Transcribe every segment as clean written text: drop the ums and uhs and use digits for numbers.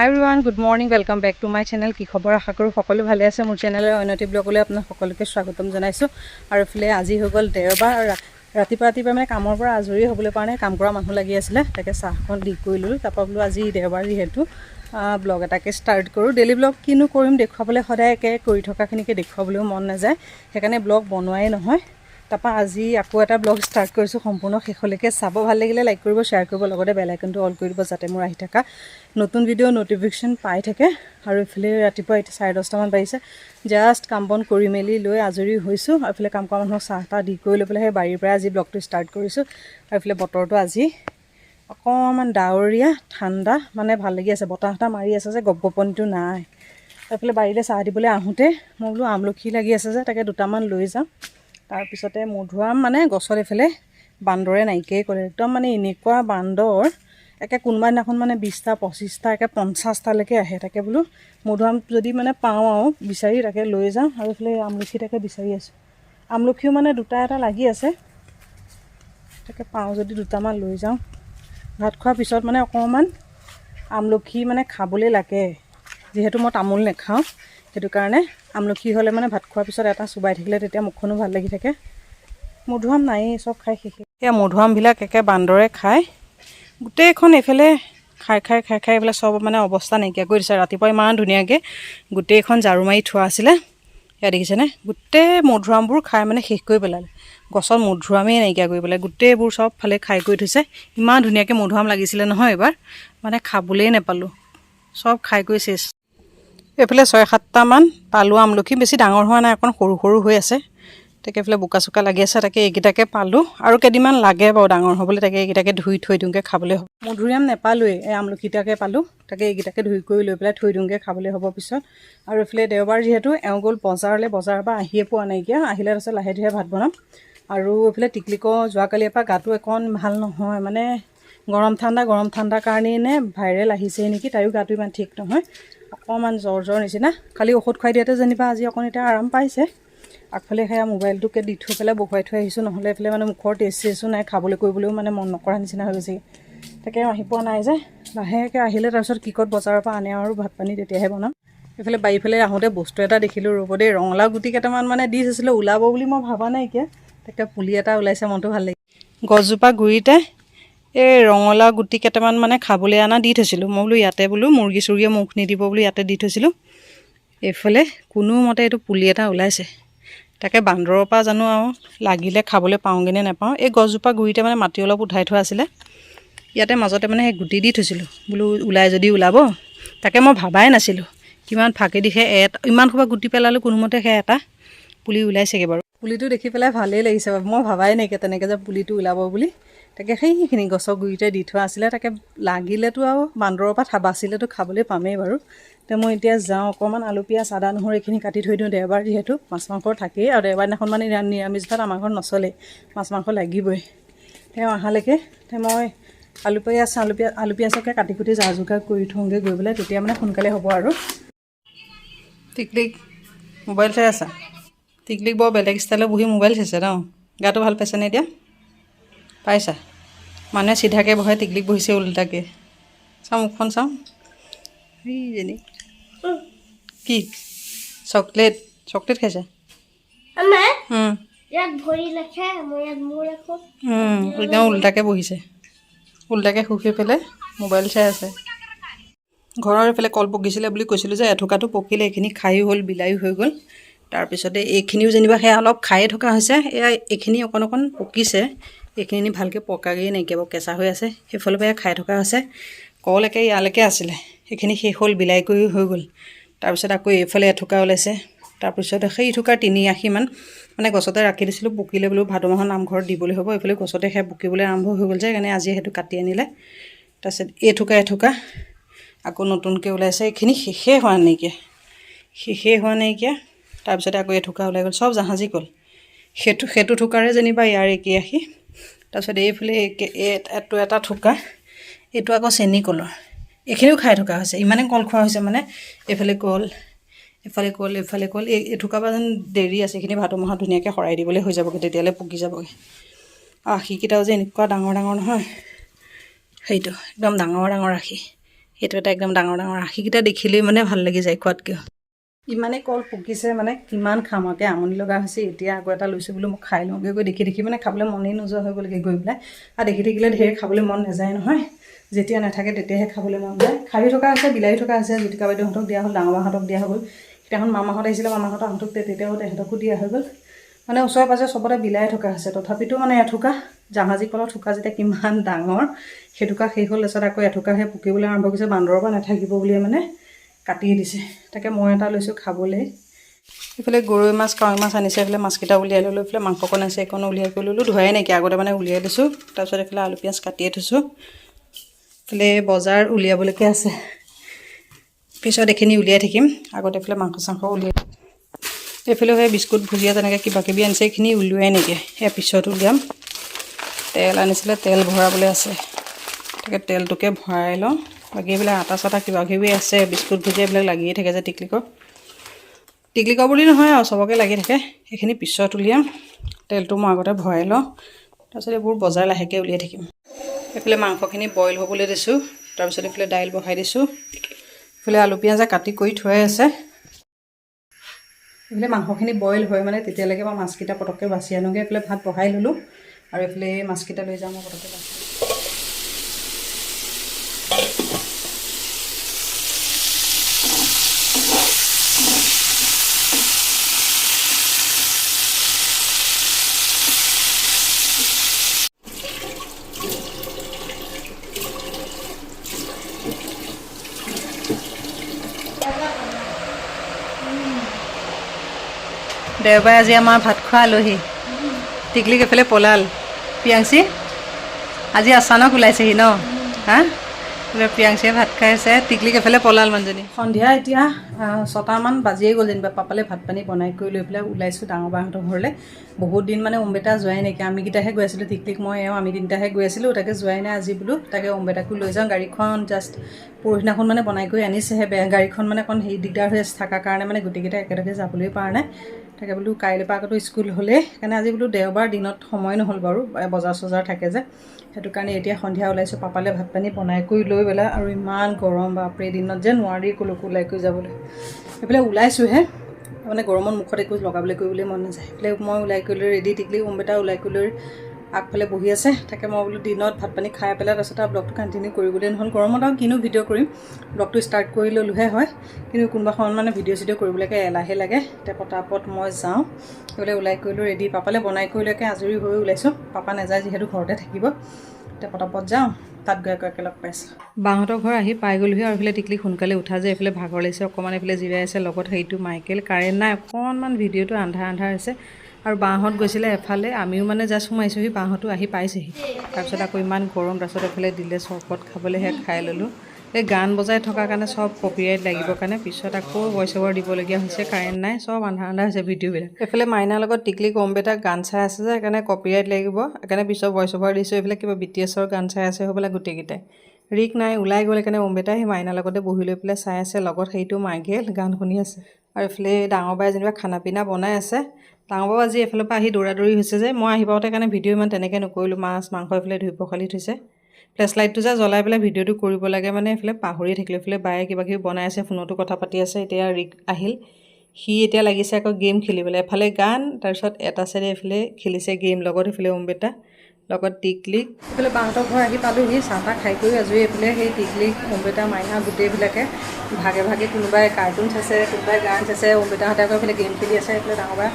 High everyone, good morning, welcome back to my channel. কি খবৰ? আশা কৰোঁ সকলো ভালে আছে। মোৰ চেনেলৰ অন্যটি ব্লগলৈ আপোনাক সকলোকে স্বাগতম জনাইছোঁ। আৰু এইফালে আজি হৈ গ'ল দেওবাৰ। ৰাতিপুৱা মানে কামৰ পৰা আজৰি হ'বলৈ পৰা নাই, কাম কৰা মানুহ লাগি আছিলে, তাকে চাহখন দি কৰি ল'লোঁ। তাৰপৰা বোলো আজি দেওবাৰ যিহেতু ব্লগ এটাকে ষ্টাৰ্ট কৰোঁ। ডেইলি ব্লগ কিনো কৰিম, দেখুৱাবলৈ সদায় একে কৰি থকাখিনিকে দেখুৱাবলৈও মন নাযায়, সেইকাৰণে ব্লগ বনোৱাই নহয়। তাৰপৰা আজি আকৌ এটা ব্লগ ষ্টাৰ্ট কৰিছোঁ, সম্পূৰ্ণ শেষলৈকে চাব। ভাল লাগিলে লাইক কৰিব, শ্বেয়াৰ কৰিব, লগতে বেল আইকনটো অল কৰি দিব, যাতে মোৰ আহি থকা নতুন ভিডিঅ' ন'টিফিকেশ্যন পাই থাকে। আৰু এইফালে ৰাতিপুৱা এতিয়া 10:30মান বাজিছে, জাষ্ট কাম বন কৰি মেলি লৈ আজৰি হৈছোঁ। আৰু এইফালে কাম কৰা মানুহক চাহ তাহ দি কৰি লৈ পেলাই সেই বাৰীৰ পৰা আজি ব্লগটো ষ্টাৰ্ট কৰিছোঁ। আৰু এইফালে বতৰটো আজি অকণমান ডাৱৰীয়া ঠাণ্ডা, মানে ভাল লাগি আছে, বতাহ এটা মাৰি আছে যে গপগপনিটো নাই। এইফালে বাৰীলৈ চাহ দিবলৈ আহোঁতে মই বোলো আমলখি লাগি আছে যে, তাকে দুটামান লৈ যাওঁ। তাৰপিছতে মধুআম মানে গছত এইফালে বান্দৰে নাইকিয়াই কৰে, একদম মানে এনেকুৱা বান্দৰ, একে কোনোবা দিনাখন মানে 20টা 25টা একে 50টালৈকে আহে। তাকে বোলো মধুআম যদি মানে পাওঁ আৰু বিচাৰি তাকে লৈ যাওঁ। আৰু এইফালে আমলখি তাকে বিচাৰি আছোঁ, আমলখিও মানে দুটা এটা লাগি আছে, তাকে পাওঁ যদি দুটামান লৈ যাওঁ। ভাত খোৱাৰ পিছত মানে অকণমান আমলখি মানে খাবলৈ লাগে, যিহেতু মই তামোল নাখাওঁ, সেইটো কাৰণে আমলখি হ'লে মানে ভাত খোৱাৰ পিছত এটা চোবাই থাকিলে তেতিয়া মুখখনো ভাল লাগি থাকে। মধুআম নায়েই, চব খাই শেষে। এয়া মধুআমবিলাক একে বান্দৰে খায়, গোটেইখন এইফালে খাই এইফালে চব মানে অৱস্থা নাইকিয়া কৰি দিছে। ৰাতিপুৱা ইমান ধুনীয়াকৈ গোটেইখন ঝাৰু মাৰি থোৱা আছিলে, এয়া দেখিছেনে, গোটেই মধুআমবোৰ খাই মানে শেষ কৰি পেলালে। গছত মধুআমেই নাইকিয়া কৰি পেলাই, গোটেইবোৰ চব ফালে খাই কৰি থৈছে। ইমান ধুনীয়াকৈ মধুআম লাগিছিলে নহয়, এইবাৰ মানে খাবলৈই নাপালোঁ, চব খাই কৰি চেচ। এইফালে 6-7টামান পালোঁ আমলখি, বেছি ডাঙৰ হোৱা নাই, অকণ সৰু সৰু হৈ আছে। তাকে এইফালে বোকা চোকা লাগি আছে, তাকে এইকেইটাকে পালোঁ। আৰু কেইদিনমান লাগে বাৰু ডাঙৰ হ'বলৈ, তাকে এইকেইটাকে ধুই থৈ দিওঁগৈ, খাবলৈ হ'ব। মধুৰিআম নাপালোঁৱেই, এই আমলখিটাকে পালোঁ, তাকে এইকেইটাকে ধুই কৰি লৈ পেলাই থৈ দিওঁগৈ, খাবলৈ হ'ব পিছত। আৰু এইফালে দেওবাৰ যিহেতু এওঁ গ'ল বজাৰলৈ, বজাৰৰ পৰা আহিয়ে পোৱা নাইকিয়া, আহিলে তাৰপিছত লাহে ধীৰে ভাত বনাম। আৰু এইফালে টিকলিকৰ যোৱাকালিৰ পৰা গাটো অকণ ভাল নহয়, মানে গৰম ঠাণ্ডাৰ কাৰণেই নে ভাইৰেল আহিছেই নেকি, তাইৰো গাটো ইমান ঠিক নহয়, অকণমান জ্বৰ নিচিনা। খালি ঔষধ খুৱাই দিয়াতে যেনিবা আজি অকণ এতিয়া আৰাম পাইছে। আগফালে সেয়া মোবাইলটোকে দি থৈ পেলাই বহুৱাই থৈ আহিছোঁ, নহ'লে এইফালে মানে মুখৰ টেষ্টো নাই, খাবলৈ কৰিবলৈও মানে মন নকৰা নিচিনা হৈ গৈছে। তাকে আহি পোৱা নাই যে, লাহেকৈ আহিলে তাৰপিছত কিকত বজাৰৰ পৰা আনে আৰু ভাত পানী তেতিয়াহে বনাম। এইফালে বাৰীফালে আহোঁতে বস্তু এটা দেখিলোঁ, ৰ'ব দেই, ৰঙালাও গুটি কেইটামান মানে দি থৈছিলোঁ, ওলাব বুলি মই ভবা নাইকিয়া, তাকে পুলি এটা ওলাইছে, মনটো ভাল লাগি। গছজোপা গুৰিতে এই ৰঙালাও গুটি কেইটামান মানে খাবলৈ অনা দি থৈছিলোঁ, মই বোলো ইয়াতে বোলো মুৰ্গী চুৰ্গীয়ে মুখ নিদিব বোলো, ইয়াতে দি থৈছিলোঁ। এইফালে কোনোমতে এইটো পুলি এটা ওলাইছে, তাকে বান্দৰৰ পৰা জানো আৰু লাগিলে খাবলৈ পাওঁগৈ নে নাপাওঁ। এই গছজোপা গুৰিতে মানে মাটি অলপ উঠাই থোৱা আছিলে, ইয়াতে মাজতে মানে সেই গুটি দি থৈছিলোঁ, বোলো ওলাই যদি ওলাব। তাকে মই ভাবাই নাছিলোঁ, কিমান ফাঁকেদি সেই ইমান সোপা গুটি পেলালোঁ, কোনোমতে সেই এটা পুলি ওলাইছেগৈ বাৰু। পুলিটো দেখি পেলাই ভালেই লাগিছে, মই ভাবাই নাইকিয়া তেনেকৈ যে পুলিটো ওলাব বুলি। তাকে সেইখিনি গছৰ গুৰিতে দি থোৱা আছিলে, তাকে লাগিলেতো আৰু বান্দৰৰ পৰা বাচিলেতো খাবলৈ পামেই বাৰু। তো মই এতিয়া যাওঁ, অকণমান আলু পিঁয়াজ আদা নহৰু এইখিনি কাটি থৈ দিওঁ, দেওবাৰ যিহেতু মাছ মাংস থাকেই, আৰু দেওবাৰ দিনাখন মানে নিৰামিষ ভাত আমাৰ ঘৰত নচলেই, মাছ মাংস লাগিবই। তেওঁ অহালৈকে মই আলু পিঁয়াজকে কাটি কুটি যা যোগাৰ কৰি থওঁগৈ গৈ পেলাই, তেতিয়া মানে সোনকালে হ'ব আৰু। টিকলিক মোবাইল চাই আছা? টিকলিক বৰ বেলেগ ষ্টাইলত বহি মোবাইল চাইছে ন, গাটো ভাল পাইছেনে এতিয়া? পাইছা? মানুহে চিধাকৈ বহে, টিকলিক বহিছে ওলোটাকৈ। চাওঁ মুখখন চাওঁ, সেইজনী কি চকলেট খাইছা? একদম ওলোটাকৈ বহিছে, ওলোটাকৈ শুই পেলাই মোবাইল চাই আছে। ঘৰৰ এইফালে কল পকিছিলে বুলি কৈছিলোঁ যে, এথুকাটো পকিলে, এইখিনি খায়ো হ'ল, বিলায়ো হৈ গ'ল। তাৰপিছতে এইখিনিও যেনিবা সেয়া অলপ খায়ে থকা হৈছে, এইখিনি অকণ পকিছে, এইখিনি ভালকৈ পকাগৈয়ে নাইকিয়া, বাৰু কেঁচা হৈ আছে, সেইফালৰ পৰা খাই থকা হৈছে। কল একে ইয়ালৈকে আছিলে, সেইখিনি শেষ হ'ল, বিলাই কৰি হৈ গ'ল। তাৰপিছত আকৌ এইফালে এথুকা ওলাইছে, তাৰপিছত সেই থুকাৰ 83 আশীমান মানে গছতে ৰাখি দিছিলোঁ, পকিলে বোলো ভাদ মাহৰ নামঘৰত দিবলৈ হ'ব। এইফালে গছতে সেয়া পকিবলৈ আৰম্ভ হৈ গ'ল যে, সেইকাৰণে আজি সেইটো কাটি আনিলে। তাৰপিছত এথুকা আকৌ নতুনকৈ ওলাইছে, এইখিনি শেষেই হোৱা নাইকিয়া। তাৰপিছতে আকৌ এথুকা ওলাই গ'ল, চব জাহাজী কল, সেইটো থুকাৰে যেনিবা ইয়াৰ 81। তাৰপিছত এইফালে এটা থুকা, এইটো আকৌ চেনি কলৰ, এইখিনিও খাই থকা হৈছে, ইমানে কল খোৱা হৈছে মানে। এইফালে কল, এইফালে কল, এথুকা পৰা যেন দেৰি আছে, এইখিনি ভাদ মাহত ধুনীয়াকৈ শৰাই দিবলৈ হৈ যাবগৈ, তেতিয়ালৈ পকি যাবগৈ। আশীকেইটাও যে এনেকুৱা ডাঙৰ নহয়, সেইটো একদম ডাঙৰ আশী, এইটো এটা একদম ডাঙৰ ডাঙৰ আশীকেইটা দেখিলেই মানে ভাল লাগি যায় খোৱাতকৈ। ইমানেই কল পকিছে মানে কিমান খাম আৰু এতিয়া আমনি লগা হৈছে। এতিয়া আকৌ এটা লৈছোঁ বোলো মই খাই লওঁগৈ গৈ দেখি দেখি মানে খাবলৈ মনেই নোযোৱা হৈ গ'লগৈ গৈ পেলাই। আৰু দেখি থাকিলে ঢেৰ খাবলৈ মন নাযায় নহয়, যেতিয়া নাথাকে তেতিয়াহে খাবলৈ মন যায়। খায়ো থকা আছে, বিলায়ো থকা আছে। জ্যোতিকা বাইদেউহঁতক দিয়া হ'ল, ডাঙৰ মাহঁতক দিয়া হৈ গ'ল। সেইদিনাখন মামাহঁত আহিছিলে, মামাহঁতক তেতিয়াও তেহেঁতকো দিয়া হৈ গ'ল। মানে ওচৰে পাঁজৰে চবতে বিলাই থকা হৈছে। তথাপিতো মানে এথোকা জাহাজী কলৰ থোকা যেতিয়া কিমান ডাঙৰ, সেইটোকা শেষ হ'ল। তাৰপিছত আকৌ এথোকাহে পকিবলৈ আৰম্ভ কৰিছে। বান্দৰৰ পৰা নাথাকিব বুলিয়ে মানে কাটিয়ে দিছে। তাকে মই এটা লৈছোঁ খাবলৈ। এইফালে গৰৈ মাছ, কাৱৈ মাছ আনিছে। এইফালে মাছকেইটা উলিয়াই ল'লোঁ। এইফালে মাংসকণ আছে, এইকণ উলিয়াই কৰি ল'লোঁ। ধোৱাই নাইকিয়া, আগতে মানে উলিয়াই দিছোঁ। তাৰপিছত এইফালে আলু পিঁয়াজ কাটিয়ে থৈছোঁ। এইফালে বজাৰ উলিয়াবলৈকে আছে, পিছত এইখিনি উলিয়াই থাকিম। আগতে এইফালে মাংস চাংস উলিয়াই, এইফালেও সেই বিস্কুট ভুজিয়া তেনেকৈ কিবা কিবি আনিছে। এইখিনি উলিওৱাই নাইকিয়া, সেয়া পিছত উলিয়াম। তেল আনিছিলে, তেল ভৰাবলৈ আছে। তাকে তেলটোকে ভৰাই লওঁ। বাকী এইবিলাক আটা চাটা কিবা কিবি আছে, বিস্কুট ভুজিয়া এইবিলাক লাগিয়ে থাকে যে টিকলিকৰ বুলি নহয় আৰু চবকে লাগি থাকে। সেইখিনি পিছত উলিয়াম। তেলটো মই আগতে ভৰাই লওঁ, তাৰপিছত এইবোৰ বজাৰ লাহেকৈ উলিয়াই থাকিম। এইফালে মাংসখিনি বইল হ'বলৈ দিছোঁ। তাৰপিছত এইফালে দাইল বহাই দিছোঁ। এইফালে আলু পিঁয়াজে কাটি কৰি থোৱাই আছে। এইফালে মাংসখিনি বইল হয় মানে তেতিয়ালৈকে মই মাছকেইটা পটককৈ বাছি আনোগৈ। এইফালে ভাত বহাই ল'লোঁ আৰু এইফালে মাছকেইটা লৈ যাওঁ মই পটককৈ বাছি। দেওবাৰে আজি আমাৰ ভাত খোৱা আলহী। টিকলিক এইফালে পলাল। প্ৰিয়াংশী আজি আচানক ওলাইছেহি ন? হা, বোলে প্ৰিয়াংশীয়ে ভাত খাই আছে, টিকলিক এইফালে পলাল মানুহজনী। সন্ধিয়া এতিয়া 6টামান বাজিয়ে গ'ল যেনিবা। পাপালে ভাত পানী বনাই কৰি লৈ পেলাই ওলাইছোঁ ডাঙৰ বাহঁতৰ ঘৰলৈ। বহুত দিন মানে অম্বেতা যোৱাই নাইকিয়া। আমিকেইটাহে গৈ আছিলোঁ, টিকলিক মই আমি তিনিটাহে গৈ আছিলোঁ। তাকে যোৱাই নাই আজি বোলো তাকে অম্বেতাকো লৈ যাওঁ। গাড়ীখন জাষ্ট পৰহিদিনাখন মানে বনাই কৰি আনিছেহে। গাড়ীখন মানে অকণ হেৰি দিগদাৰ হৈ আছে, থকাৰ কাৰণে মানে গোটেইকেইটা একেলগে যাবলৈ পৰা নাই। তাকে বোলো কাইলৈৰ পৰা আকৌ স্কুল হ'লেই, সেইকাৰণে আজি বোলো দেওবাৰ দিনত সময় নহ'ল বাৰু, বজাৰ চজাৰ থাকে যে, সেইটো কাৰণে এতিয়া সন্ধিয়া ওলাইছোঁ পাপালৈ ভাত পানী বনাই কৰি লৈ পেলাই। আৰু ইমান গৰম বাপৰে, দিনত যে নোৱাৰি ক'লৈকো ওলাই কৰি যাবলৈ। এইফালে ওলাইছোঁহে, মানে গৰমত মুখত একো লগাবলৈ কৰিবলৈ মন নাযায়। এইফালে মই ওলাই কৰি লৈ ৰেডি, টিকলি অম্বেতা ওলাই কৰি লৈ আগফালে বহি আছে। তাকে মই বোলো দিনত ভাত পানী খাই পেলাই তাৰপিছত আৰু ব্লগটো কণ্টিনিউ কৰিবলৈ নহ'ল। গৰমত আৰু কিনো ভিডিঅ' কৰিম, ব্লগটো ষ্টাৰ্ট কৰি ল'লোহে হয়, কিন্তু কোনোবা সময়ত মানে ভিডিঅ' চিডিঅ' কৰিবলৈকে এলাহে লাগে। এতিয়া পটাপট মই যাওঁ, সেইফালে ওলাই কৰি লৈ ৰেডি, পাপালৈ বনাই কৰিলৈকে আজৰি হৈ ওলাইছোঁ। পাপা নাযায় যিহেতু ঘৰতে থাকিব। এতিয়া পটাপট যাওঁ, তাত গৈ আকৌ একেলগ পাইছোঁ। বাহঁতৰ ঘৰ আহি পাই গ'লোহি। আৰু এইফালে টিকলি সোনকালে উঠা যে, এইফালে ভাগৰ লাগিছে অকণমান, এইফালে জিৰাই আছে। লগত সেইটো মাইকেল, কাৰেণ্ট নাই, অকণমান ভিডিঅ'টো আন্ধাৰ আন্ধাৰ হৈছে। আৰু বাহঁত গৈছিলে এফালে, আমিও মানে জাষ্ট সোমাইছোঁহি, বাহঁতো আহি পাইছেহি। তাৰপিছত আকৌ ইমান গৰম, তাৰপিছত এইফালে দিলে চৰবত খাবলৈ, সেয়া খাই ল'লোঁ। এই গান বজাই থকাৰ কাৰণে চব কপিৰাইট লাগিবৰ কাৰণে পিছত আকৌ ভইচ অভাৰ দিবলগীয়া হৈছে। কাৰেণ্ট নাই, চব আন্ধাৰ আন্ধাৰ হৈছে ভিডিঅ'বিলাক। এইফালে মাইনাৰ লগত টিকলিক অম্বেতা গান চাই আছে যে, সেইকাৰণে কপিৰাইট লাগিব, সেইকাৰণে পিছত ভইচ অভাৰ দিছোঁ। এইফালে কিবা BTSৰ গান চাই আছে হ'বলা গোটেইকেইটাই। ৰিক নাই, ওলাই গ'ল। সেইকাৰণে অম্বেতাই সেই মাইনাৰ লগতে বহি লৈ পেলাই চাই আছে, লগত সেইটো মাইকেল গান শুনি আছে। আৰু এইফালে ডাঙৰ বাই যেনিবা খানা পিনা বনাই আছে। ডাঙৰ বাও আজি এইফালৰ পৰা আহি দৌৰা দৌৰি হৈছে যে, মই আহি পাওঁতে কাৰণে ভিডিঅ' ইমান তেনেকৈ নকৰিলোঁ। মাছ মাংস এইফালে ধুই পখালি থৈছে। ফ্লেছ লাইটটো যে জ্বলাই পেলাই ভিডিঅ'টো কৰিব লাগে, মানে এইফালে পাহৰি থাকিলোঁ। এইফালে বায়ে কিবা কিবি বনাই আছে, ফোনতো কথা পাতি আছে। এতিয়া ৰিক আহিল, সি এতিয়া লাগিছে আকৌ গেম খেলিবলৈ। এফালে গান, তাৰপিছত এটা চাইডে এইফালে খেলিছে গেম, লগত এইফালে অম্বেতা, লগত টিকলিক। এইফালে বাহঁতৰ ঘৰ আহি পালোঁহি, চাহ তাহ খাই কৰি আজৰি। এইফালে সেই টিকলিক, অম্বেতা, মাইনা গোটেইবিলাকে ভাগে ভাগে, কোনোবাই কাৰ্টুন চাইছে, কোনোবাই গান চাইছে। অম্বেতাহঁতে আকৌ এইফালে গেম খেলি আছে। এইফালে ডাঙৰ বাই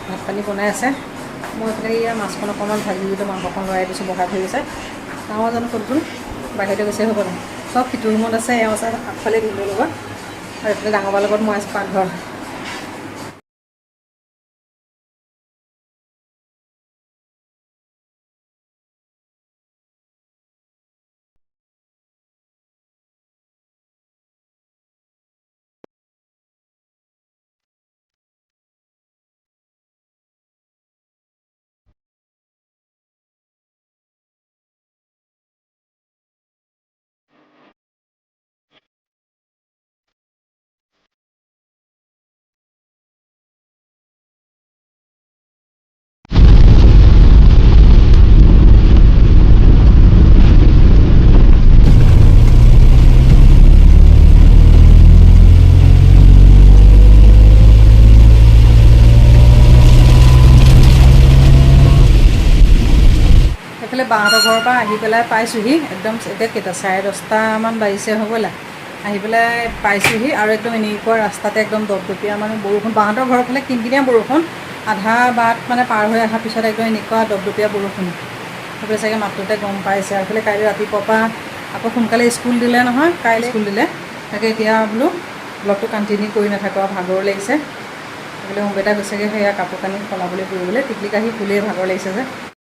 ভাত পানী বনাই আছে। মই এইফালে এয়া মাছখন অকণমান ভাজি দিলোঁ, মাংসকণ লৰাই দিছোঁ, বহাই থৈ গৈছে। ডাঙৰ জানো ক'তগ'ল, বাহিৰতে গৈছে হ'ব নাই, চব সিটো ৰুমত আছে। এওঁ আছে আগফালে ভিনদেউৰ লগত, আৰু এইফালে ডাঙৰ বাৰ লগত মই আছোঁ পাকঘৰ। বাহঁতৰ ঘৰৰ পৰা আহি পেলাই পাইছোঁহি একদম এতিয়া কেইটা 10:30মান বাজিছে হ'বলা আহি পেলাই পাইছোঁহি আৰু একদম এনেকুৱা ৰাস্তাতে একদম দপদপীয়া মানে বৰষুণ বাহঁতৰ ঘৰৰ ফালে কিনকিনীয়া বৰষুণ আধা বাট মানে পাৰ হৈ অহাৰ পিছত একদম এনেকুৱা দপদপীয়া বৰষুণ সেইফালে চাগে মাতটোতে গম পাইছে আৰু এইফালে কাইলৈ ৰাতিপুৱাৰ পৰা আকৌ সোনকালে স্কুল দিলে নহয় কাইলৈ স্কুল দিলে তাকে এতিয়া বোলো ব্লগটো কণ্টিনিউ কৰি নাথাকোঁ আৰু ভাগৰ লাগিছে সেইফালে হোমবেটা গৈছেগৈ সেয়া কাপোৰ কানি সলাবলৈ কৰিবলৈ টিকলিক আহি ফুলেই ভাগৰ লাগিছে যে